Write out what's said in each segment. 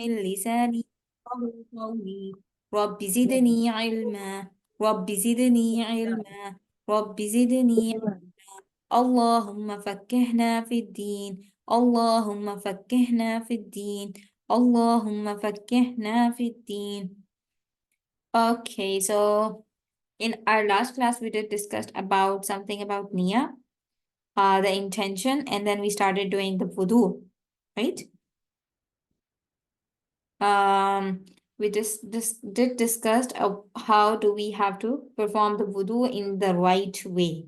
من لساني يفقهوا قولي رب زدني علما رب زدني علما رب زدني اللهم فكهنا في الدين اللهم فكهنا في الدين اللهم فكهنا في الدين. Okay, so in our last class we did discuss about something about niya, the intention, and then we started doing the wudu, right? We just did discussed how do we have to perform the wudu in the right way.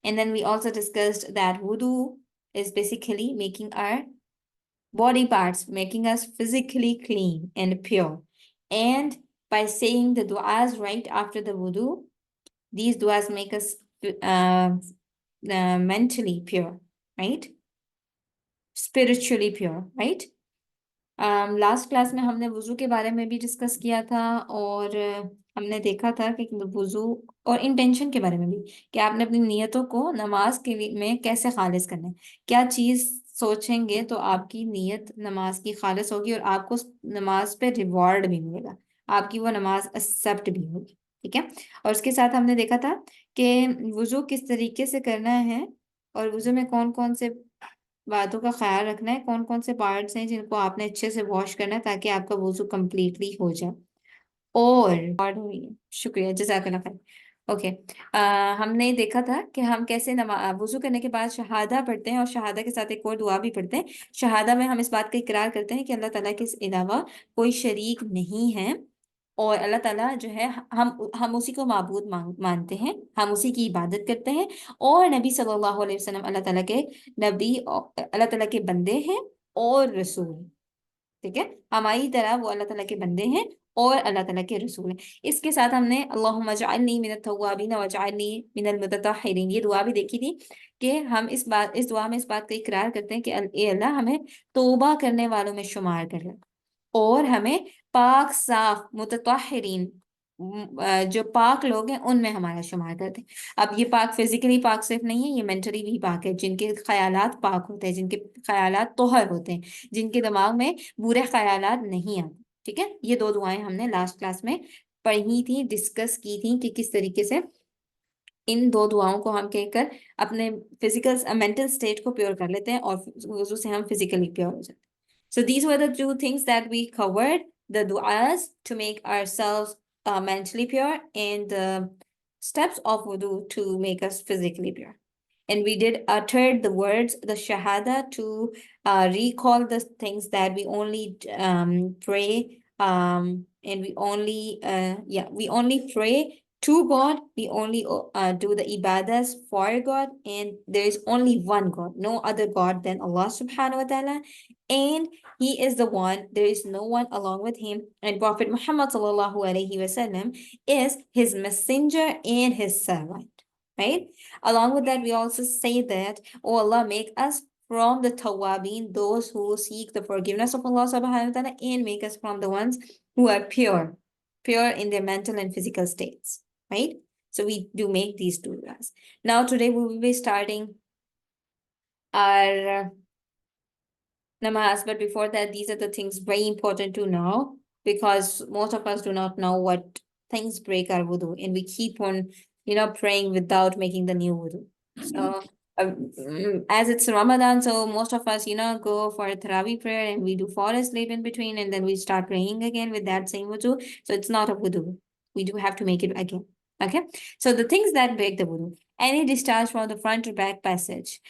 And then we also discussed that wudu is basically making our body parts, making us physically clean and pure. And by saying the du'as right after the wudu, these du'as make us mentally pure, right? Spiritually pure, right? Last class में हमने वुजू के बारे में भी discuss किया था और हमने देखा था कि वुजू और इंटेंशन के बारे में भी कि आपने अपनी नियतों को नमाज के लिए में कैसे खालिज करना है, क्या चीज़ सोचेंगे तो आपकी नियत नमाज की खालिज होगी और आपको नमाज पे रिवॉर्ड भी मिलेगा, आपकी वो नमाज एक्सेप्ट भी होगी, ठीक है। और उसके साथ हमने देखा था कि वुजू किस तरीके से करना है और वुजू में कौन कौन से बातों का ख्याल रखना है, कौन कौन से पार्ट्स हैं जिनको आपने अच्छे से वॉश करना है ताकि आपका वुजू कंप्लीटली हो जाए। और हुई है, शुक्रिया, जज़ाकल्लाह खैर। ओके, हमने देखा था कि हम कैसे वुजू करने के बाद शहादा पढ़ते हैं और शहादा के साथ एक और दुआ भी पढ़ते हैं। शहादा में हम इस बात का इकरार करते हैं कि अल्लाह ताला के अलावा कोई शरीक नहीं है और अल्लाह ताला जो है हम उसी को माबूद मानते हैं, हम उसी की इबादत करते हैं और नबी सल्लल्लाहु अलैहि वसल्लम अल्लाह ताला के नबी और अल्लाह ताला के बंदे हैं और रसूल, ठीक है। हमारी तरह वो अल्लाह ताला के बंदे हैं और अल्लाह ताला के रसूल हैं। इसके साथ हमने अल्लाहुम्मा जअलनी मिनत तव्वाबीन वजअलनी मिनल मुततहिरीन ये दुआ भी देखी थी कि हम इस दुआ में इस बात का इकरार करते हैं कि ए अल्लाह हमें तौबा करने वालों में शुमार कर ले और हमें पाक साफ मुतत्तहिरीन जो पाक लोग हैं उनमें हमारा शुमार करते हैं। अब ये पाक फिजिकली पाक सिर्फ नहीं है, ये मेंटली भी पाक है, जिनके ख्यालात पाक होते हैं, जिनके ख्यालात तोहर होते हैं, जिनके दिमाग में बुरे ख्यालात नहीं आते, ठीक है। ये दो दुआएं हमने लास्ट क्लास में पढ़ी थी, डिस्कस की थी कि किस तरीके से इन दो दुआओं को हम कहकर अपने फिजिकल मेंटल स्टेट को प्योर कर लेते हैं और वजू से हम फिजिकली प्योर हो जाते हैं। So these were the two things that we covered, the du'as to make ourselves mentally pure and the steps of wudu to make us physically pure. And we did uttered the words, the shahada, to recall the things that we only pray and we only pray to God, we only do the ibadas for God, and there is only one God, no other God than Allah subhanahu wa ta'ala, and He is the one, there is no one along with Him, and Prophet Muhammad sallallahu alaihi wasallam is His messenger and His servant, right? Along with that, we also say that, oh Allah, make us from the tawabin, those who seek the forgiveness of Allah subhanahu wa ta'ala, and make us from the ones who are pure in their mental and physical states, right? So we do make these two du'as. Now today we will be starting our namaz, but before that, these are the things very important to know because most of us do not know what things break our wudu, and we keep on, praying without making the new wudu. So as it's Ramadan, so most of us, go for a Taraweeh prayer and we do fall asleep in between and then we start praying again with that same wudu. So it's not a wudu. We do have to make it again. Okay. So the things that break the wudu, any discharge from the front or back passage.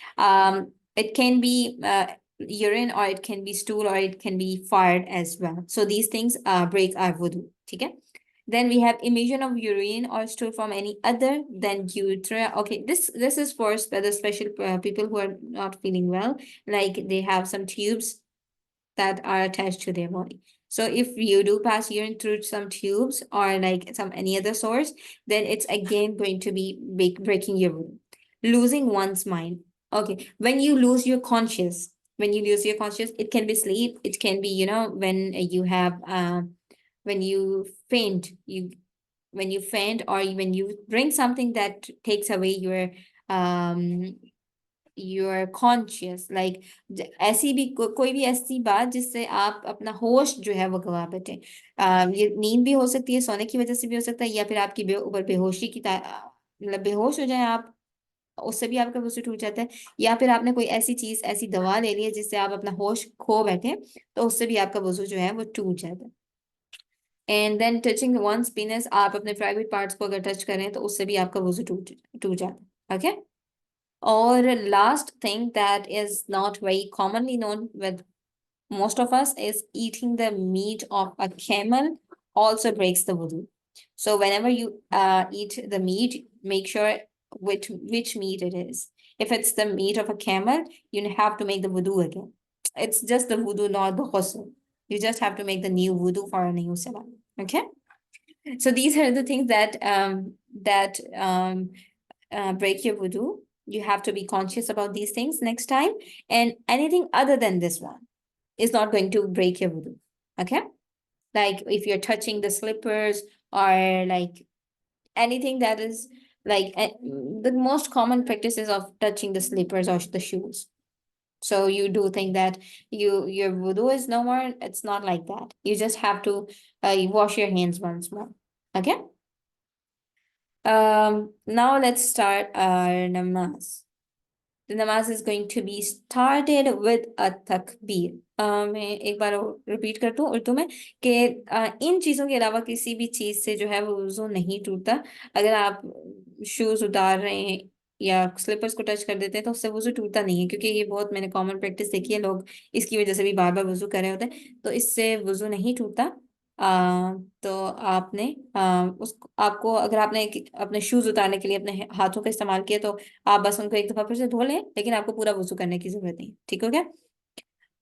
It can be urine or it can be stool or it can be fart as well. So these things break our wudu. Okay. Then we have emission of urine or stool from any other than urethra. Okay, this is for the special people who are not feeling well, like they have some tubes that are attached to their body. So if you do pass urine through some tubes or like some any other source, then it's again going to be breaking your wudu. Losing one's mind. Okay, when you lose your conscious, it can be sleep, it can be, when you have when you faint, or when you drink something that takes away your you're conscious, like ऐसी भी कोई भी ऐसी बात जिससे आप अपना होश जो है वो गवा बैठे। ये नींद भी हो सकती है, सोने की वजह से भी हो सकता है, या फिर आपकी ऊपर बेहोशी की मतलब बेहोश हो जाए आप, उससे भी आपका वजू टूट जाता है। या फिर आपने कोई ऐसी चीज, ऐसी दवा ले ली है जिससे आप अपना होश खो बैठे, तो उससे भी आपका वजू जो है वो टूट जाता है। And then touching once penis, आप अपने प्राइवेट पार्ट्स को अगर टच करें तो उससे भी आपका वजू टूट टूट जाता है। ओके। और last thing that is not very commonly known with most of us is eating the meat of a camel also breaks the wudu. So whenever you eat the meat, make sure which meat it is. If it's the meat of a camel, you have to make the wudu again. It's just the wudu, not the ghusl. You just have to make the new wudu for a new salah. Okay. So these are the things that break your wudu. You have to be conscious about these things next time, and anything other than this one is not going to break your wudu. Okay. Like if you're touching the slippers, or like anything that is like the most common practices of touching the slippers or the shoes. So you do think that your wudu is no more. It's not like that. You just have to wash your hands once more. Okay. Now let's start our namaz. The namaz is going to be started with a takbir. मैं एक बार repeat करती हूँ उर्दू में कि इन चीज़ों के अलावा किसी भी चीज़ से जो है वो वुज़ू नहीं टूटता। अगर आप शूज़ उतार रहे हैं या स्लीपर्स को टच कर देते हैं तो उससे वुज़ू टूटता नहीं है, क्योंकि ये बहुत मैंने कॉमन प्रैक्टिस देखी है, लोग इसकी वजह से भी बार बार वुज़ू कर रहे होते हैं, तो इससे वुज़ू नहीं टूटता। तो आपने उस आपको अगर आपने अपने शूज़ उतारने के लिए अपने हाथों का इस्तेमाल किया तो आप बस उनको एक दफा फिर से धो लें, लेकिन आपको पूरा वुज़ू करने की जरूरत नहीं। ठीक हो गया।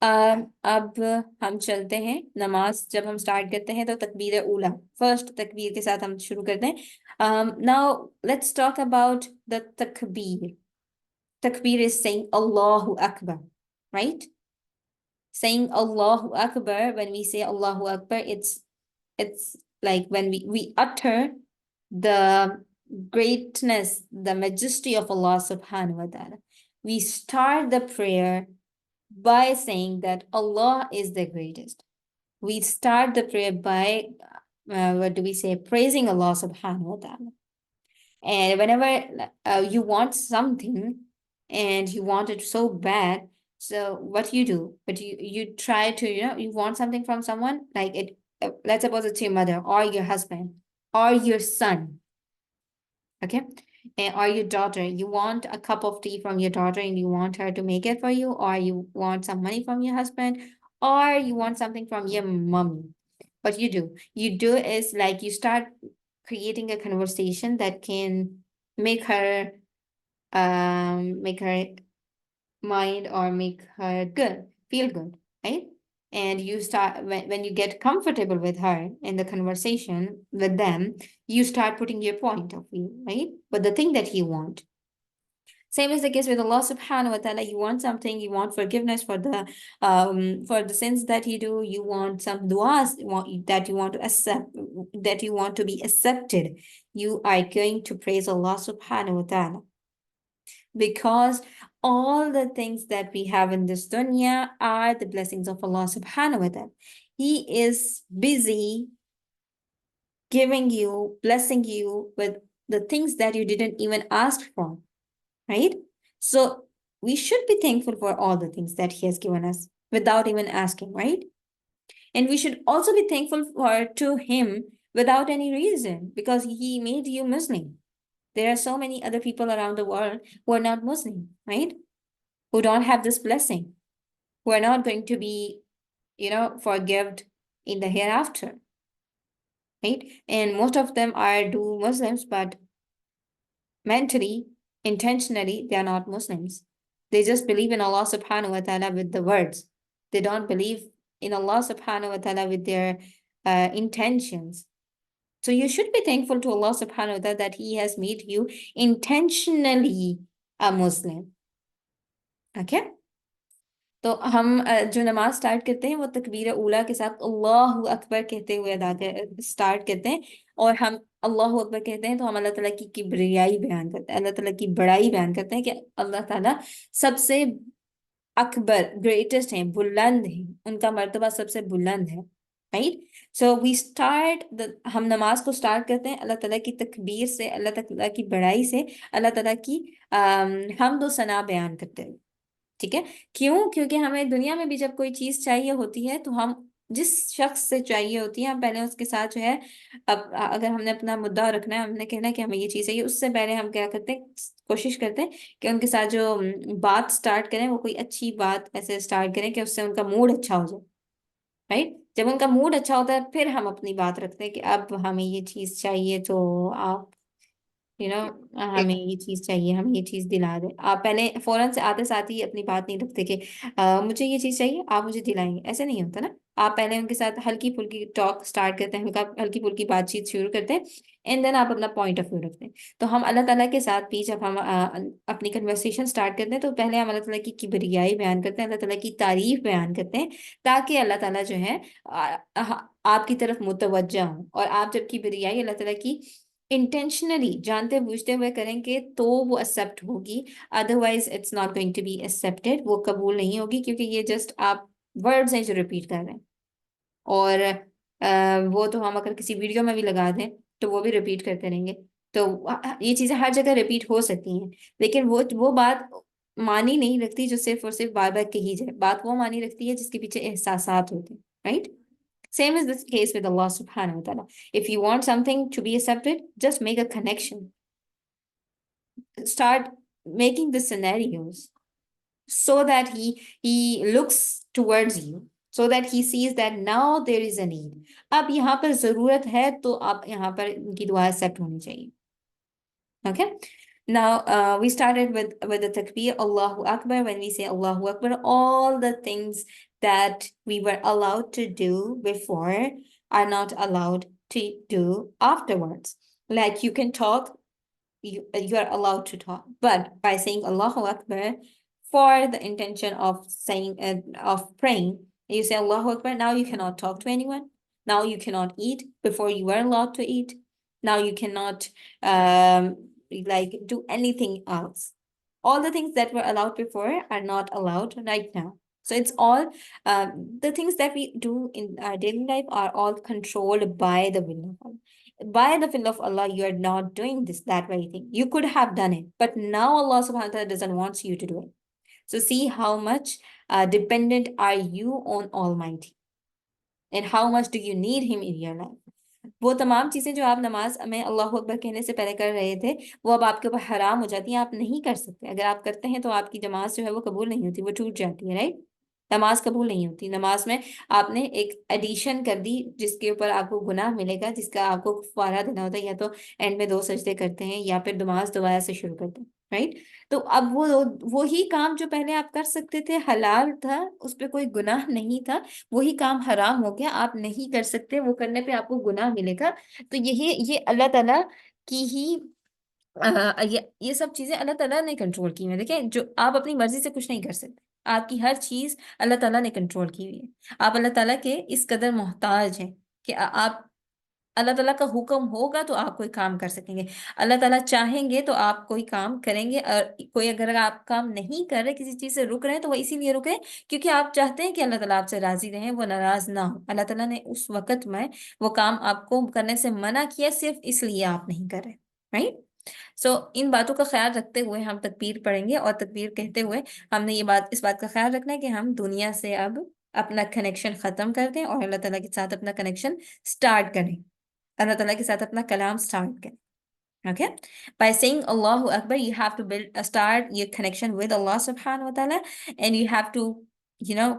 अब हम चलते हैं, नमाज जब हम स्टार्ट करते हैं तो तकबीर ऊला, फर्स्ट तकबीर के साथ हम शुरू करते हैं। Now let's talk about the तकबीर। Takbir is saying Allahu Akbar, right? Saying Allahu Akbar, when we say Allahu Akbar, it's like when we utter the greatness, the majesty of Allah subhanahu wa ta'ala. We start the prayer by saying that Allah is the greatest. We start the prayer by what do we say? Praising Allah subhanahu wa ta'ala. And whenever you want something and you want it so bad, so what you do? But you try to, you want something from someone, like it. Let's suppose it's your mother or your husband or your son, okay, or your daughter. You want a cup of tea from your daughter and you want her to make it for you, or you want some money from your husband, or you want something from your mommy. What you do is like you start creating a conversation that can make her mind, or make her feel good, right? And you start, when you get comfortable with her in the conversation with them, you start putting your point of view, right? But the thing that you want. Same is the case with Allah subhanahu wa ta'ala. You want something, you want forgiveness for the sins that you do, you want some du'as that you want to accept, that you want to be accepted. You are going to praise Allah subhanahu wa ta'ala. Because all the things that we have in this dunya are the blessings of Allah subhanahu wa ta'ala. He is busy giving you, blessing you with the things that you didn't even ask for, right? So we should be thankful for all the things that He has given us without even asking, right? And we should also be thankful to Him without any reason, because He made you Muslim. There are so many other people around the world who are not Muslim, right? Who don't have this blessing, who are not going to be, forgiven in the hereafter, right? And most of them are Muslims, but mentally, intentionally, they are not Muslims. They just believe in Allah subhanahu wa ta'ala with the words. They don't believe in Allah subhanahu wa ta'ala with their intentions. So you should be thankful to Allah subhanahu wa ta'ala that He has made you intentionally a Muslim. Okay? तो हम जो नमाज start करते हैं वो तकबीर ऊला के साथ अल्लाहु अकबर कहते हुए स्टार्ट करते हैं, और हम अल्लाह अकबर कहते हैं तो हम अल्लाह ताला की किब्रियाई बयान करते हैं, अल्लाह ताला की बड़ाई बयान करते हैं कि अल्लाह ताला सबसे अकबर, ग्रेटेस्ट हैं, बुलंद हैं, उनका मर्तबा सबसे बुलंद है। Right. So we start the हम नमाज को स्टार्ट करते हैं अल्लाह ताला की तकबीर से, अल्लाह ताला की बड़ाई से, अल्लाह ताला की हमदो सना बयान करते हैं। ठीक है। क्यों? क्योंकि हमें दुनिया में भी जब कोई चीज चाहिए होती है तो हम जिस शख्स से चाहिए होती है हम पहले उसके साथ जो है, अब अगर हमने अपना मुद्दा रखना है, हमने कहना है कि हमें ये चीज चाहिए, उससे पहले हम क्या करते हैं, कोशिश करते हैं कि उनके साथ जो बात स्टार्ट करें वो कोई अच्छी बात ऐसे स्टार्ट करें कि उससे उनका मूड अच्छा हो जाए। राइट। जब उनका मूड अच्छा होता है फिर हम अपनी बात रखते हैं कि अब हमें ये चीज चाहिए तो आप हमें ये चीज चाहिए, हमें ये चीज दिला दे। आप पहले फौरन से आते साथ ही अपनी बात नहीं रखते कि मुझे ये चीज चाहिए, आप मुझे दिलाएंगे, ऐसे नहीं होता ना। आप पहले उनके साथ हल्की फुल्की टॉक स्टार्ट करते हैं, हल्की फुल्की बातचीत शुरू करते हैं, एंड देन आप अपना पॉइंट ऑफ व्यू रखते हैं। तो हम अल्लाह ताला के साथ भी जब हम अपनी कन्वर्सेशन स्टार्ट करते हैं तो पहले हम अल्लाह ताला की किबरियाई बयान करते हैं, अल्लाह ताला की तारीफ बयान करते हैं, ताकि अल्लाह ताला जो है आपकी तरफ मुतवज्जा हो। और आप जब किबरियाई अल्लाह ताला की इंटेंशनली जानते बूझते हुए करेंगे तो वो एक्सेप्ट होगी, otherwise it's not going to be accepted, वो कबूल नहीं होगी, क्योंकि ये जस्ट आप वर्ड्स हैं जो रिपीट कर रहे हैं। और वो तो हम अगर किसी वीडियो में भी लगा दें तो वो भी रिपीट करते रहेंगे। तो ये चीजें हर जगह रिपीट हो सकती हैं, लेकिन वो बात मानी नहीं रखती जो सिर्फ और सिर्फ बार बार कही जाए। बात वो मानी रखती है जिसके पीछे एहसासात होते हैं। Right. Same is the case with Allah subhanahu wa ta'ala. If you want something to be accepted, just make a connection. Start making the scenarios so that he looks towards you, so that he sees that now there is a need. अब यहाँ पर जरूरत है तो आप यहाँ पर इनकी दुआ एक्सेप्ट होनी चाहिए। Okay. Now we started with the takbir, Allahu Akbar. When we say Allahu Akbar, all the things that we were allowed to do before are not allowed to do afterwards. Like you can talk, you are allowed to talk, but by saying Allahu Akbar for the intention of saying of praying, you say Allahu Akbar. Now you cannot talk to anyone. Now you cannot eat. Before you were allowed to eat. Now you cannot like do anything else. All the things that were allowed before are not allowed right now. So it's all the things that we do in our daily life are all controlled by the will of Allah. By the will of Allah, you are not doing that very thing. You could have done it, but now Allah subhanahu wa ta'ala doesn't want you to do it. So see how much dependent are you on Almighty, and how much do you need Him in your life. वो तमाम चीजें जो आप नमाज में अल्लाह अकबर कहने से पहले कर रहे थे वो अब आपके ऊपर हराम हो जाती हैं, आप नहीं कर सकते। अगर आप करते हैं तो आपकी नमाज जो है वो कबूल नहीं होती, वो टूट जाती है। राइट। नमाज कबूल नहीं होती। नमाज में आपने एक एडिशन कर दी जिसके ऊपर आपको गुनाह मिलेगा, जिसका आपको कफारा देना होता है, या तो एंड में 2 सजदे करते हैं या फिर नमाज दोबारा से शुरू करते हैं। राइट। तो अब वो ही काम जो पहले आप कर सकते थे, हलाल था, उस पर कोई गुनाह नहीं था, वही काम हराम हो गया, आप नहीं कर सकते, वो करने पे आपको गुनाह मिलेगा। तो ये अल्लाह ताला की ही ये सब चीजें अल्लाह ताला ने कंट्रोल की हुई है। देखिए, जो आप अपनी मर्जी से कुछ नहीं कर सकते, आपकी हर चीज अल्लाह ताला ने कंट्रोल की हुई है। आप अल्लाह ताला के इस कदर मोहताज हैं कि आप अल्लाह ताला का हुक्म होगा तो आप कोई काम कर सकेंगे, अल्लाह ताला चाहेंगे तो आप कोई काम करेंगे। और कोई अगर आप काम नहीं कर रहे, किसी चीज से रुक रहे हैं, तो वो इसीलिए रुक रहे हैं क्योंकि आप चाहते हैं कि अल्लाह ताला आपसे राजी रहे, वो नाराज ना हो। अल्लाह ताला ने उस वक्त में वो काम आपको करने से मना किया, सिर्फ इसलिए आप नहीं कर रहे। राइट। सो इन बातों का ख्याल रखते हुए हम तकबीर पढ़ेंगे, और तकबीर कहते हुए हमने इस बात का ख्याल रखना है कि हम दुनिया से अब अपना कनेक्शन खत्म कर दें और अल्लाह ताला के साथ अपना कनेक्शन स्टार्ट करें, अल्लाह ताला के साथ अपना कलाम स्टार्ट करें। Okay. By saying Allahu Akbar, you have to start your connection with Allah subhanahu wa ta'ala, and you have to,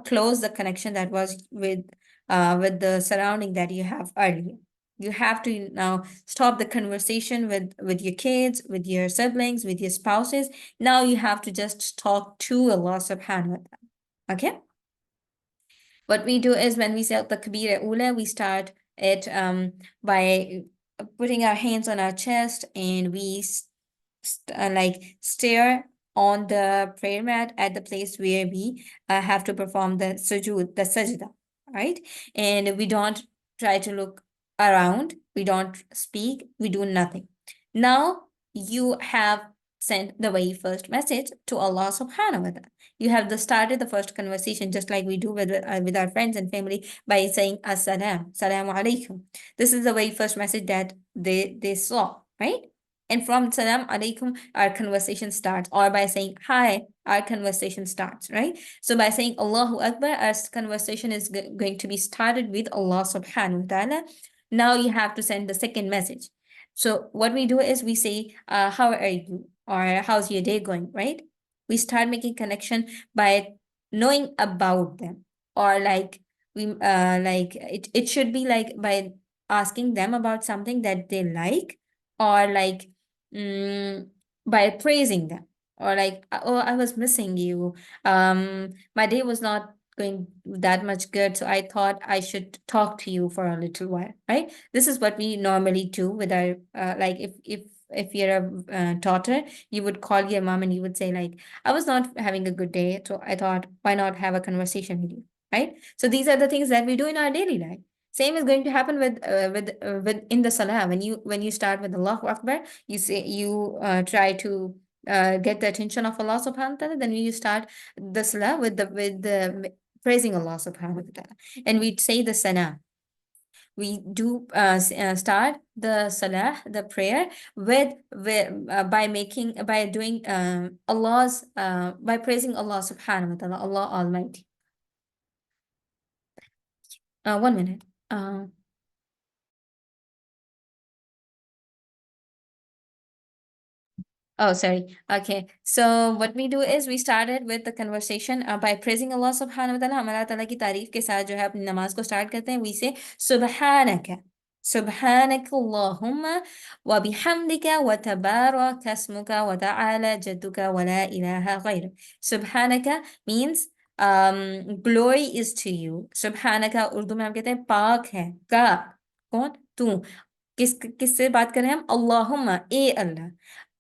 close the connection that was with the surrounding that you have earlier. You have to now stop the conversation with your kids, with your siblings, with your spouses. Now you have to just talk to Allah subhanahu wa ta'ala. Okay. What we do is when we say Takbir Ula, we start it by putting our hands on our chest, and we like stare on the prayer mat at the place where we have to perform the sujood, the sajda, right? And we don't try to look around, we don't speak, we do nothing. Now you have sent the very first message to Allah subhanahu wa ta'ala. You have started the first conversation just like we do with our friends and family by saying assalam, salamu alaikum. This is the very first message that they saw, right? And from salam alaikum, our conversation starts, or by saying hi, our conversation starts, right? So by saying Allahu Akbar, our conversation is going to be started with Allah subhanahu wa ta'ala. Now you have to send the second message. So what we do is we say, how are you? Or how's your day going, right? We start making connection by knowing about them. Or like it should be like by asking them about something that they like, or like mm, by praising them. Or like, oh, I was missing you. My day was not going that much good, so I thought I should talk to you for a little while, right? This is what we normally do with our like if you're a daughter, you would call your mom and you would say like, I was not having a good day, so I thought, why not have a conversation with you, right? So these are the things that we do in our daily life. Same is going to happen with in the salah. When you start with Allahu Akbar, you say, you try to get the attention of Allah subhanahu wa ta'ala. Then you start the salah with the praising Allah subhanahu wa ta'ala. And we say the sana. We do start the salah, the prayer, by making, by doing Allah's, by praising Allah subhanahu wa ta'ala, Allah Almighty. 1 minute. Oh, sorry. Okay. So what we do is we started with the conversation by praising Allah subhanahu wa ta'ala. हम अल्लाह ताला की तारीफ के साथ जो है अपनी नमाज को स्टार्ट करते हैं. We say subhanaka. سبحانك اللهم وبحمدك وتبارك اسمك وتعالى جدك ولا إله غيرك. Subhanaka means glory is to you. Subhanaka Urdu में हम कहते हैं पाक है. का कौन? तू. किससे बात कर रहे हैं हम? Allahumma, A Allah.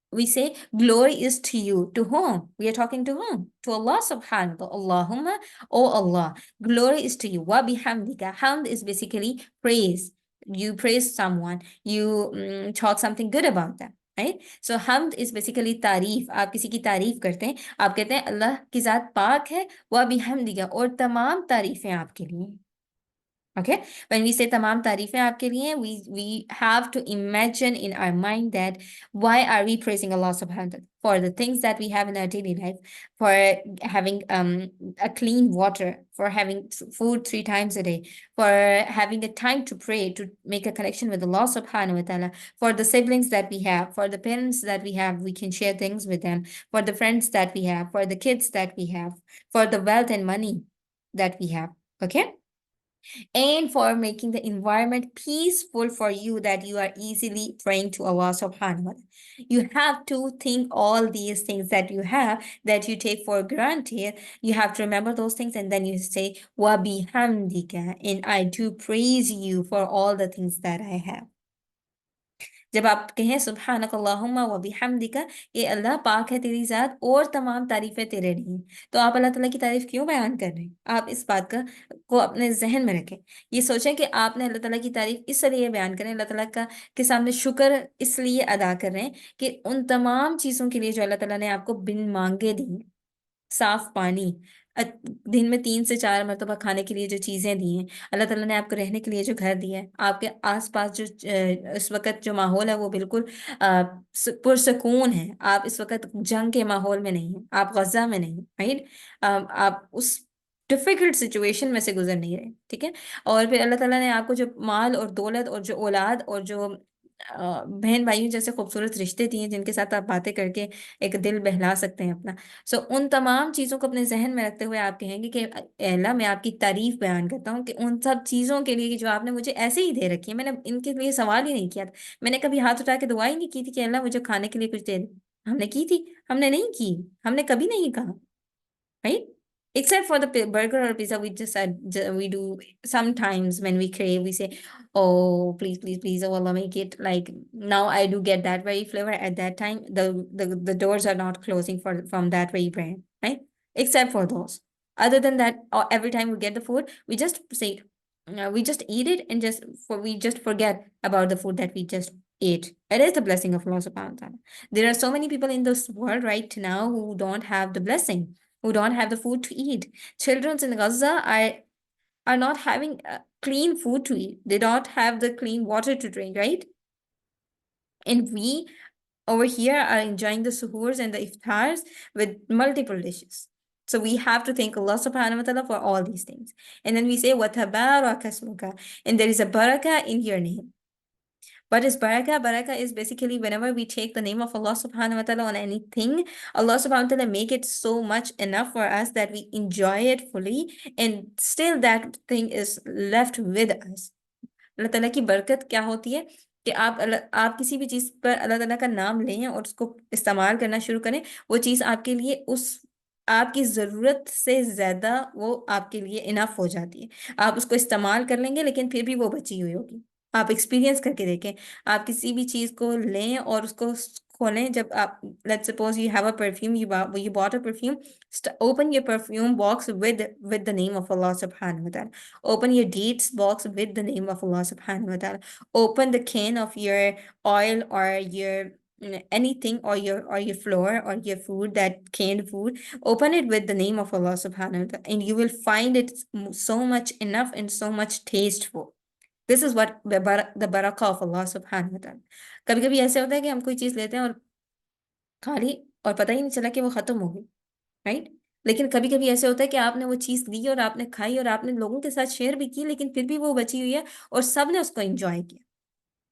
We say glory is to you. To whom? We are talking to whom? To Allah subhanahu wa ta'ala. Allahumma, oh Allah, glory is to you. Wa bihamdika. Hamd is basically praise. You praise someone, you talk something good about them, right? So hamd is basically तारीफ. आप किसी की तारीफ करते हैं, आप कहते हैं अल्लाह की जात पाक है, wa bihamdika, और तमाम तारीफें आपके लिए. Okay, when we say tamam tarife aapke liye, we have to imagine in our mind that why are we praising Allah subhanahu wa ta'ala for the things that we have in our daily life, for having a clean water, for having food 3 times a day, for having a time to pray, to make a connection with Allah subhanahu wa ta'ala, for the siblings that we have, for the parents that we have, we can share things with them, for the friends that we have, for the kids that we have, for the wealth and money that we have. Okay, and for making the environment peaceful for you, that you are easily praying to Allah subhanahu wa ta'ala. You have to think all these things that you have, that you take for granted. You have to remember those things, and then you say, Wa bihamdika, and I do praise you for all the things that I have. जब आप कहें सुबहानक अल्लाहुम्मा व बिहम्दिका, ये अल्लाह पाक है तेरी ज़ात और तमाम तारीफ़ें तेरे लिए, तो आप अल्लाह ताला की तारीफ़ क्यों बयान कर रहे हैं? आप इस बात को अपने जहन में रखें. ये सोचें कि आपने अल्लाह ताला की तारीफ़ इसलिए बयान करें, अल्लाह ताला का के सामने शुक्र इसलिए अदा कर रहे हैं कि उन तमाम चीज़ों के लिए जो अल्लाह ताला ने आपको बिन मांगे दी. साफ पानी, दिन में 3 से 4 मरतबा खाने के लिए जो चीज़ें दी हैं, अल्लाह ताला ने आपको रहने के लिए जो घर दिया है, आपके आसपास जो इस वक्त जो माहौल है वो बिल्कुल पुरसकून है. आप इस वक्त जंग के माहौल में नहीं हैं, आप गजा में नहीं, राइट? आप उस डिफिकल्ट सिचुएशन में से गुजर नहीं रहे, ठीक है? और फिर अल्लाह ताला ने आपको जो माल और दौलत और जो औलाद और जो बहन भाइयों जैसे खूबसूरत रिश्ते दिए, जिनके साथ आप बातें करके एक दिल बहला सकते हैं अपना. सो उन तमाम चीज़ों को अपने जहन में रखते हुए आप कहेंगे कि अल्लाह, मैं आपकी तारीफ बयान करता हूँ कि उन सब चीज़ों के लिए कि जो आपने मुझे ऐसे ही दे रखी है. मैंने इनके लिए सवाल ही नहीं किया था. मैंने कभी हाथ उठा के दुआ ही नहीं की थी कि अल्लाह मुझे खाने के लिए कुछ दे दे. हमने की थी? हमने नहीं की. हमने कभी नहीं कहा, right? Except for the burger or pizza, we just we do sometimes when we crave, we say, "Oh, please, please, please, oh Allah, make it like now." I do get that very flavor at that time. The doors are not closing for from that very brand, right? Except for those. Other than that, every time we get the food, we just say, we just eat it and we just forget about the food that we just ate. It is the blessing of Allah subhanahu wa ta'ala. There are so many people in this world right now who don't have the blessing, who don't have the food to eat. Children in Gaza are not having clean food to eat. They don't have the clean water to drink, right? And we over here are enjoying the suhoors and the iftars with multiple dishes. So we have to thank Allah subhanahu wa ta'ala for all these things. And then we say, وَتَبَارَكَ اسْمُكَ, and there is a barakah in your name. What is barakah? Barakah is basically whenever we take the name of Allah subhanahu wa ta'ala on anything, Allah subhanahu wa ta'ala make it so much enough for us that we enjoy it fully, and still that thing is left with us. अल्लाह ताला की बरकत क्या होती है कि आप किसी भी चीज़ पर अल्लाह ताला का नाम लें और उसको इस्तेमाल करना शुरू करें, वो चीज़ आपके लिए उस आपकी ज़रूरत से ज़्यादा वो आपके लिए इनफ हो जाती है। आप उसको इस्तेमाल कर लेंगे लेकिन फिर भी वो बची हुई होगी। आप एक्सपीरियंस करके देखें, आप किसी भी चीज़ को लें और उसको खोलें, जब आप let's suppose you have a perfume, you bought a perfume, open your perfume box with the name of Allah subhanahu wa ta'ala. Open your dates box with the name of Allah subhanahu wa ta'ala. Open the can of your oil or your anything, or your flour or your food, that canned food. Open it with the name of Allah subhanahu wa ta'ala, and you will find it so much enough and so much tasteful. This is what the barakah of Allah subhanahu wa ta'ala. कभी कभी ऐसे होता है कि हम कोई चीज़ लेते हैं और खा ली और पता ही नहीं चला कि वो खत्म हो गई, राइट? लेकिन कभी कभी ऐसे होता है कि आपने वो चीज़ ली और आपने खाई और आपने लोगों के साथ शेयर भी की, लेकिन फिर भी वो बची हुई है और सबने उसको एंजॉय किया.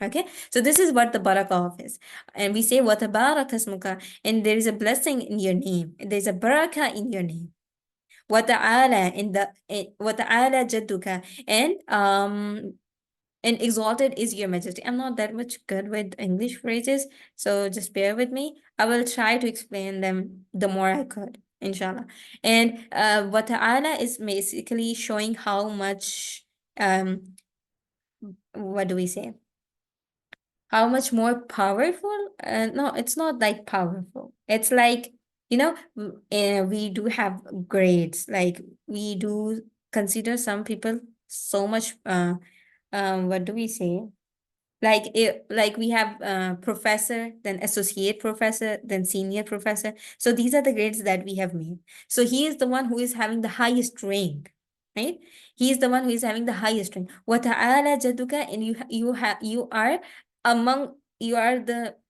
Okay, so this is what the barakah of is, and we say what baraka ismuka, and there is a blessing in your name, there is a barakah in your name. What ta'ala in the what ta'ala jadduka, and exalted is your majesty. I'm not that much good with English phrases, so just bear with me. I will try to explain them the more I could, inshallah. And wa ta'ala is basically showing how much, what do we say? How much more powerful? No, it's not like powerful. It's like, we do have grades. Like we do consider some people so much, what do we say? Like we have professor, then associate professor, then senior professor. So these are the grades that we have made. So he is the one who is having the highest rank, right? He is the one who is having the highest rank. وَتَعَالَى جَدُّكَ, and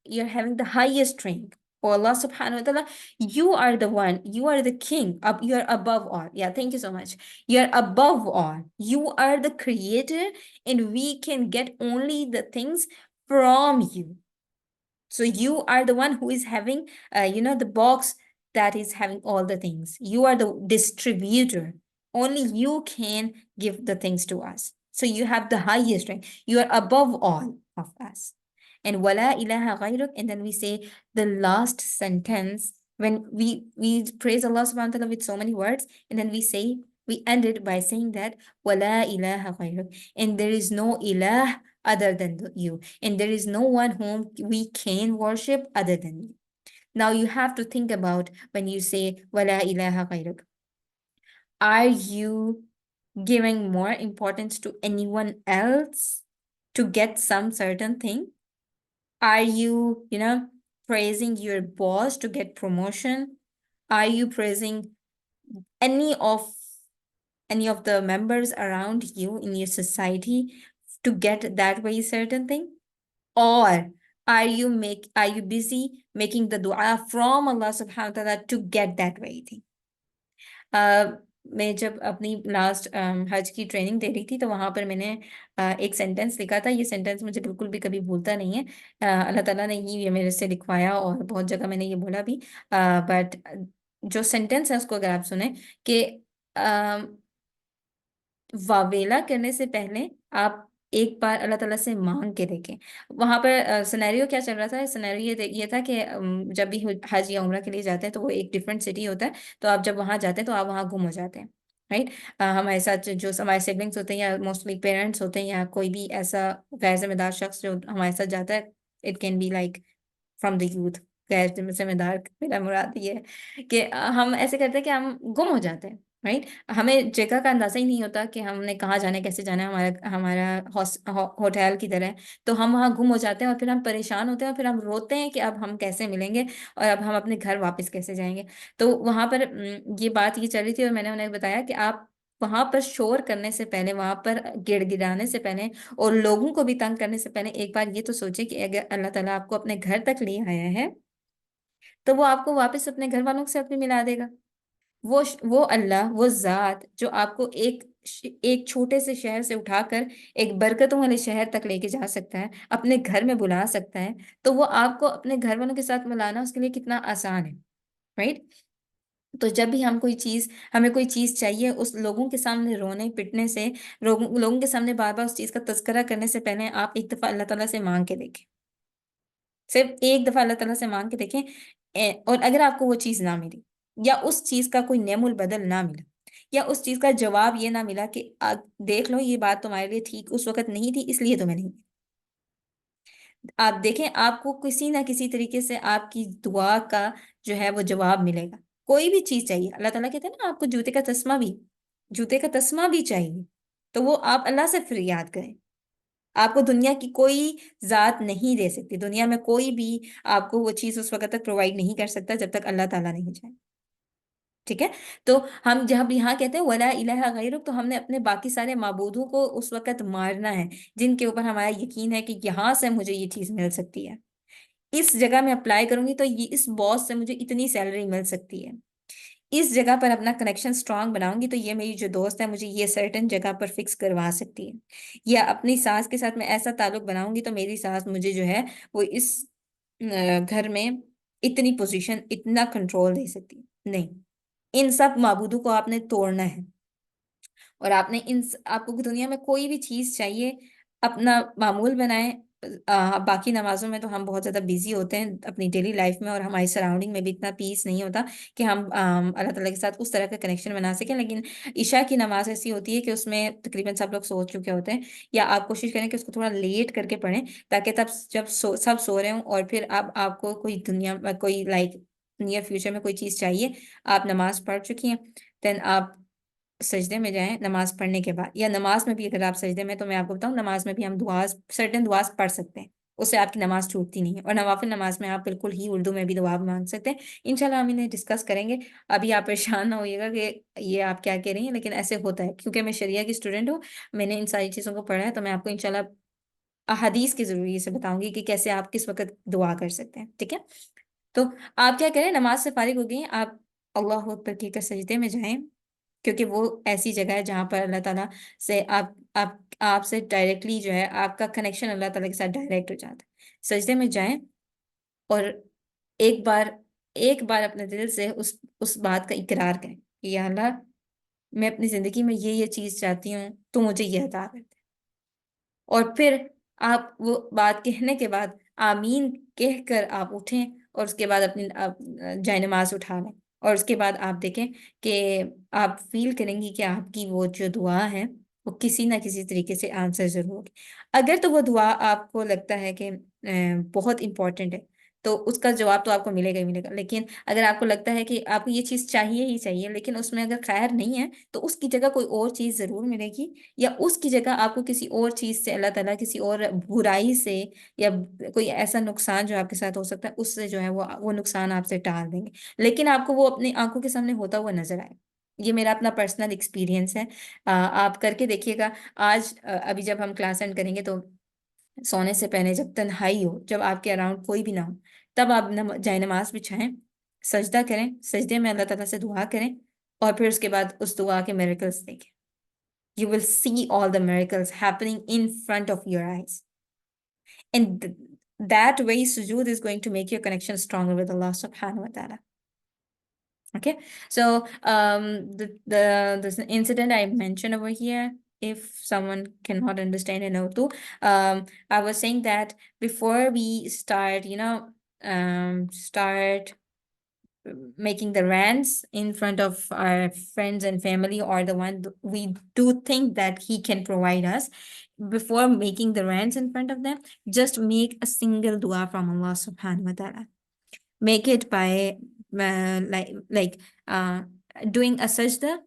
you're having the highest rank. Oh Allah subhanahu wa ta'ala, you are the one, you are the king, you're above all. Yeah, thank you so much. You're above all. You are the creator, and we can get only the things from you. So you are the one who is having, the box that is having all the things. You are the distributor. Only you can give the things to us. So you have the highest rank. You are above all of us. And wala ilaha ghayruk, and then we say the last sentence when we praise Allah subhanahu wa ta'ala with so many words, and then we end it by saying that wala ilaha ghayruk, and there is no ilah other than you, and there is no one whom we can worship other than you. Now you have to think about when you say wala ilaha ghayruk, are you giving more importance to anyone else to get some certain thing? Are you, praising your boss to get promotion? Are you praising any of the members around you in your society to get that very certain thing? Or are you busy making the dua from Allah subhanahu wa ta'ala to get that very thing? मैं जब अपनी last हज की training दे रही थी तो वहाँ पर मैंने एक सेंटेंस लिखा था. ये सेंटेंस मुझे बिल्कुल भी कभी भूलता नहीं है. अल्लाह ताला ने ही ये मेरे से लिखवाया और बहुत जगह मैंने ये बोला भी. बट जो सेंटेंस है उसको अगर आप सुने कि वावेला करने से पहले आप एक बार अल्लाह ताला से मांग के देखें. वहां पर सिनेरियो क्या चल रहा था? सिनेरियो ये था कि जब भी हज या उम्रा के लिए जाते हैं तो वो एक डिफरेंट सिटी होता है. तो आप जब वहां जाते हैं तो आप वहां गुम हो जाते हैं, राइट? हमारे साथ जो हमारे सिबलिंग्स होते हैं या मोस्टली पेरेंट्स होते हैं या कोई भी ऐसा गैर जिम्मेदार शख्स जो हमारे साथ जाता है, it can be like from the youth. गैर जिम्मेदार मेरा मुराद ये है कि हम ऐसे करते हैं कि हम गुम हो जाते हैं, राइट। हमें जगह का अंदाजा ही नहीं होता कि हमने कहाँ जाना है, कैसे जाना है, हमारा हमारा होटल किधर है। तो हम वहाँ गुम हो जाते हैं और फिर हम परेशान होते हैं और फिर हम रोते हैं कि अब हम कैसे मिलेंगे और अब हम अपने घर वापस कैसे जाएंगे। तो वहां पर ये बात ये चल रही थी और मैंने उन्हें बताया कि आप वहां पर शोर करने से पहले, वहां पर गिड़गिड़ाने से पहले और लोगों को भी तंग करने से पहले एक बार ये तो सोचिए कि अगर अल्लाह ताला आपको अपने घर तक ले आया है तो वो आपको वापस अपने घर वालों से अपने मिला देगा। वो अल्लाह, वो जात जो आपको एक छोटे से शहर से उठाकर एक बरकतों वाले शहर तक लेके जा सकता है, अपने घर में बुला सकता है, तो वो आपको अपने घर वालों के साथ मिलाना उसके लिए कितना आसान है। राइट। तो जब भी हमें कोई चीज चाहिए, उस लोगों के सामने रोने पिटने से, लोगों के सामने बार बार उस चीज का तस्करा करने से पहले आप एक दफा अल्लाह ताला से मांग के देखें। सिर्फ एक दफा अल्लाह ताला से मांग के देखें। और अगर आपको वो चीज ना मिली, या उस चीज का कोई नेमुल बदल ना मिला, या उस चीज का जवाब ये ना मिला कि देख लो ये बात तुम्हारे लिए ठीक उस वक्त नहीं थी इसलिए तुम्हें नहीं, आप देखें आपको किसी ना किसी तरीके से आपकी दुआ का जो है वो जवाब मिलेगा। कोई भी चीज चाहिए, अल्लाह ताला कहते हैं ना आपको जूते का तस्मा भी चाहिए, तो वो आप अल्लाह से फरियाद करें। आपको दुनिया की कोई जात नहीं दे सकती, दुनिया में कोई भी आपको वो चीज उस वक्त तक प्रोवाइड नहीं कर सकता जब तक अल्लाह ताला नहीं चाहे। ठीक है। तो हम जब यहाँ कहते हैं वला इलाहा गैरुक, तो हमने अपने बाकी सारे माबूदों को उस वक्त मारना है जिनके ऊपर हमारा यकीन है कि यहाँ से मुझे ये चीज मिल सकती है, इस जगह में अप्लाई करूंगी तो ये इस बॉस से मुझे इतनी सैलरी मिल सकती है, इस जगह पर अपना कनेक्शन स्ट्रांग बनाऊंगी तो ये मेरी जो दोस्त है मुझे ये सर्टेन जगह पर फिक्स करवा सकती है, या अपनी सास के साथ मैं ऐसा ताल्लुक बनाऊंगी तो मेरी सास मुझे जो है वो इस घर में इतनी पोजीशन, इतना कंट्रोल दे सकती है। नहीं, इन सब माबूदों को आपने तोड़ना है। और आपको दुनिया में कोई भी चीज चाहिए, अपना मामूल बनाएं। बाकी नमाजों में तो हम बहुत ज्यादा बिजी होते हैं अपनी डेली लाइफ में, और हमारी सराउंडिंग में भी इतना पीस नहीं होता कि हम अल्लाह ताला के साथ उस तरह का कनेक्शन बना सकें। लेकिन इशा की नमाज ऐसी होती है कि उसमें तकरीबन सब लोग सो चुके होते हैं, या आप कोशिश करें कि उसको थोड़ा लेट करके पढ़ें, ताकि तब जब सब सो रहे हों और फिर अब आपको कोई दुनिया कोई लाइक नियर फ्यूचर में कोई चीज चाहिए, आप नमाज पढ़ चुकी हैं, देन आप सजदे में जाएं नमाज पढ़ने के बाद, या नमाज में भी अगर आप सजदे में, तो मैं आपको बताऊं नमाज में भी हम दुआज सर्टेन दुआज पढ़ सकते हैं, उससे आपकी नमाज छूटती नहीं है। और नवाफिल नमाज में आप बिल्कुल ही उर्दू में भी दुआ मांग सकते हैं। इंशाल्लाह हम इन्हें डिस्कस करेंगे। अभी आप परेशान ना होइएगा कि ये आप क्या कह रही हैं, लेकिन ऐसे होता है क्योंकि मैं शरिया की स्टूडेंट हूँ, मैंने इन सारी चीज़ों को पढ़ा है, तो मैं आपको इंशाल्लाह अहादीस के जरिए से बताऊंगी कि कैसे आप किस वक्त दुआ कर सकते हैं। ठीक है। तो आप क्या करें, नमाज से फारिग हो गई हैं, आप अल्लाह अकबर कहकर सजदे में जाएं, क्योंकि वो ऐसी जगह है जहां पर अल्लाह ताला से आप आपसे डायरेक्टली जो है आपका कनेक्शन अल्लाह ताला के साथ डायरेक्ट हो जाता है। सजदे में जाएं और एक बार एक बार अपने दिल से उस बात का इकरार करें कि या अल्लाह, मैं अपनी जिंदगी में ये चीज चाहती हूँ, तो मुझे ये अता कर। और फिर आप वो बात कहने के बाद आमीन कहकर आप उठें, और उसके बाद अपनी आप जाय नमाज उठा लें, और उसके बाद आप देखें कि आप फील करेंगी कि आपकी वो जो दुआ है वो किसी ना किसी तरीके से आंसर जरूर होगी। अगर तो वो दुआ आपको लगता है कि बहुत इंपॉर्टेंट है, तो उसका जवाब तो आपको मिलेगा ही मिलेगा। लेकिन अगर आपको लगता है कि आपको ये चीज़ चाहिए ही चाहिए, लेकिन उसमें अगर खैर नहीं है, तो उसकी जगह कोई और चीज़ ज़रूर मिलेगी, या उसकी जगह आपको किसी और चीज से अल्लाह ताला किसी और बुराई से, या कोई ऐसा नुकसान जो आपके साथ हो सकता है उससे जो है वो नुकसान आपसे टाल देंगे। लेकिन आपको वो अपनी आंखों के सामने होता हुआ नजर आए। ये मेरा अपना पर्सनल एक्सपीरियंस है। आप करके देखिएगा। आज अभी जब हम क्लास एंड करेंगे तो सोने से पहले जब तन्हाई हो, जब आपके अराउंड कोई भी ना हो, तब आप जाए नमाज बिछाएं, सजदा करें, सजदे में अल्लाह ताला से दुआ करें, और फिर उसके बाद उस दुआ के मिरेकल्स देखें। You will see all the miracles happening in front of your eyes. And that way, sujood is going to make your connection stronger with Allah subhanahu wa ta'ala. Okay. So this incident I mentioned over here, if someone cannot understand in Urdu, I was saying that before we start, start making the rants in front of our friends and family, or the one we do think that he can provide us, before making the rants in front of them, just make a single dua from Allah subhanahu wa ta'ala. Make it by like doing a sajda,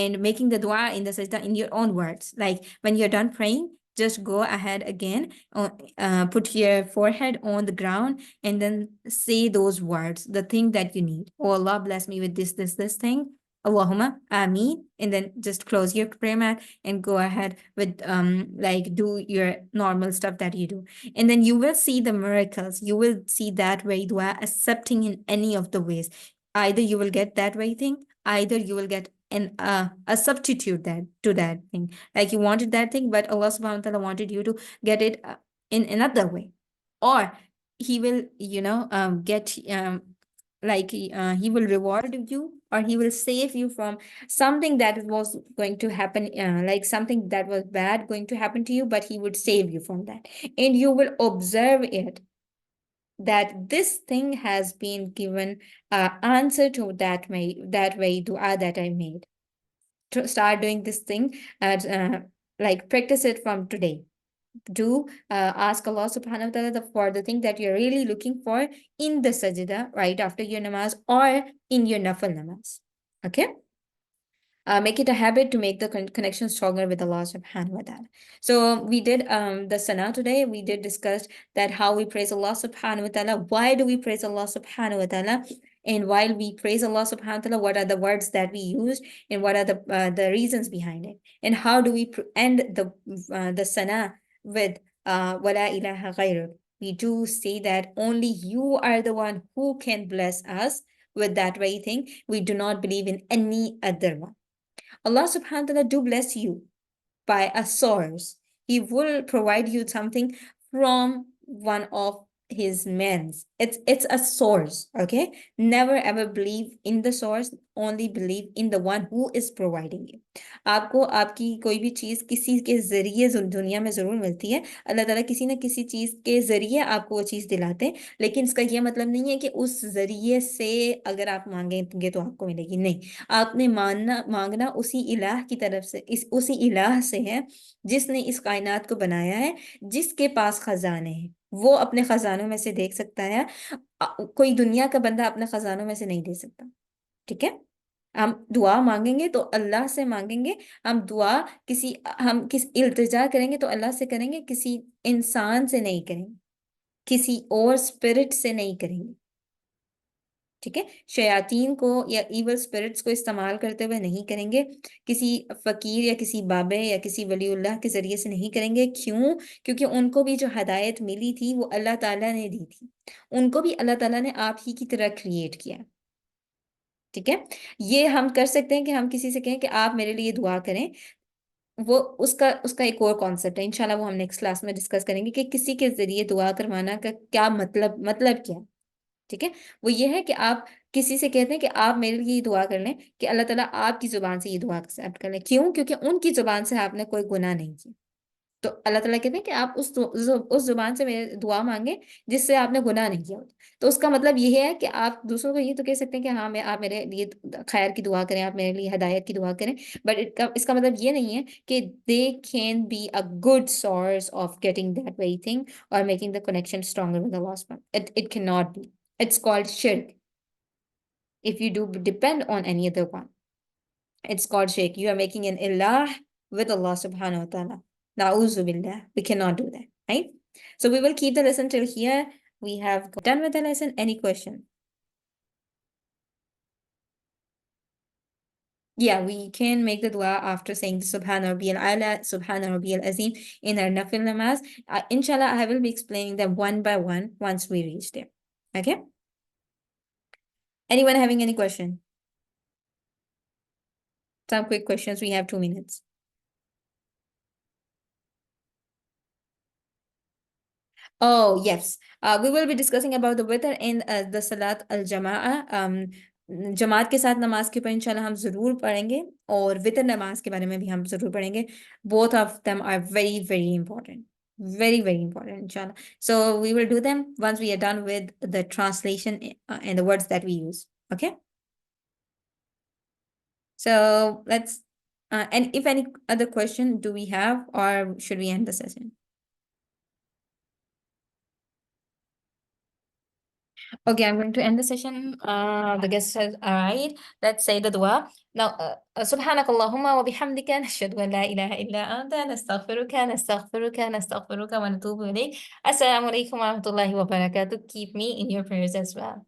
and making the dua in the sajda in your own words. Like when you're done praying, just go ahead again, put your forehead on the ground, and then say those words, the thing that you need. Oh Allah, bless me with this thing. Allahumma Ameen. And then just close your prayer mat and go ahead with like do your normal stuff that you do. And then you will see the miracles. You will see that very dua accepting in any of the ways. Either you will get that very thing, either you will get a substitute that to that thing. Like you wanted that thing, but Allah subhanahu wa ta'ala wanted you to get it in another way. Or he will, get like he will reward you, or he will save you from something that was going to happen, like something that was bad going to happen to you, but he would save you from that. And you will observe it, that this thing has been given answer to that way dua that I made. To start doing this thing, like practice it from today. Do ask Allah subhanahu wa ta'ala for the thing that you're really looking for in the sajda right after your namaz or in your nafil namaz. Okay? Make it a habit to make the connection stronger with Allah subhanahu wa ta'ala. So we did the sana today. We did discuss that how we praise Allah subhanahu wa ta'ala. Why do we praise Allah subhanahu wa ta'ala? And while we praise Allah subhanahu wa ta'ala, what are the words that we use and what are the reasons behind it? And how do we end the sana with wala ilaha ghayruk? We do say that only you are the one who can bless us with that very thing. We do not believe in any other one. Allah subhanahu wa ta'ala do bless you by a source. He will provide you something from one of his mans. It's a source, okay? Never ever believe in the source, only believe in the one who is providing you. आपको आपकी कोई भी चीज किसी के जरिए दुनिया में जरूर मिलती है. अल्लाह ताला किसी न किसी चीज के जरिए आपको वो चीज दिलाते हैं, लेकिन इसका ये मतलब नहीं है कि उस जरिए से अगर आप मांगेंगे तो आपको मिलेगी. नहीं, आपने मांगना उसी इलाह की तरफ से, उसी इलाह से है जिसने इस कायनात को बनाया है, जिसके पास खजाने हैं. वो अपने खजानों में से देख सकता है. कोई दुनिया का बंदा अपने खजानों में से नहीं दे सकता. ठीक है? हम दुआ मांगेंगे तो अल्लाह से मांगेंगे. हम किस इल्तिजा करेंगे तो अल्लाह से करेंगे, किसी इंसान से नहीं करेंगे, किसी और स्पिरिट से नहीं करेंगे. ठीक है? शयातीन को या इवल स्पिरिट्स को इस्तेमाल करते हुए नहीं करेंगे, किसी फकीर या किसी बाबे या किसी वलीउल्लाह के जरिए से नहीं करेंगे. क्यों? क्योंकि उनको भी जो हदायत मिली थी वो अल्लाह ताला ने दी थी. उनको भी अल्लाह ताला ने आप ही की तरह क्रिएट किया. ठीक है? ये हम कर सकते हैं कि हम किसी से कहें कि आप मेरे लिए दुआ करें. वो उसका उसका एक और कॉन्सेप्ट है. इंशाल्लाह वो हम नेक्स्ट क्लास में डिस्कस करेंगे कि किसी के जरिए दुआ करवाना का क्या मतलब क्या है. ठीक है? वो ये है कि आप किसी से कहते हैं कि आप मेरे लिए दुआ कर लें कि अल्लाह ताला आपकी जुबान से ये दुआ एक्सेप्ट कर लें. क्यों? क्योंकि उनकी जुबान से आपने कोई गुनाह नहीं किया. तो अल्लाह ताला कहते हैं कि आप उस जुबान से मेरे दुआ मांगे जिससे आपने गुनाह नहीं किया. तो उसका मतलब ये है कि आप दूसरों को ये तो कह सकते हैं कि हाँ, मैं आप मेरे लिए खैर की दुआ करें, आप मेरे लिए हदायत की दुआ करें, बट इसका मतलब ये नहीं है कि they can be a good source of getting that very thing और making the connection stronger with Allah सुब्हानहू. It cannot be. It's called shirk. If you do depend on any other one, it's called shirk. You are making an ilah with Allah subhanahu wa ta'ala. Na'uzu billah. We cannot do that, right? So we will keep the lesson till here. We have done with the lesson. Any question? Yeah, we can make the dua after saying Subhana Rabbiyal A'la, Subhana Rabbiyal Azim in our Nafil namaz. Inshallah, I will be explaining them one by one once we reach there. Okay? Anyone having any question? Some quick questions. We have 2 minutes. Oh, yes. We will be discussing about the witr and the salat al-jama'a. जमात के साथ नमाज के ऊपर इंशाल्लाह हम जरूर पढ़ेंगे और वितर नमाज के बारे में भी हम जरूर पढ़ेंगे. Both of them are very, very important. Very, very important, inshallah. So we will do them once we are done with the translation and the words that we use. Okay? So let's, and if any other question do we have, or should we end the session? Okay, I'm going to end the session. The guest says, all right, let's say the dua. Now, سبحانك اللهم وبحمدك نشهد أن لا إله إلا أنت نستغفرك ونتوب إليك. Assalamu alaikum wa rahmatullahi wa barakatuh. Keep me in your prayers as well.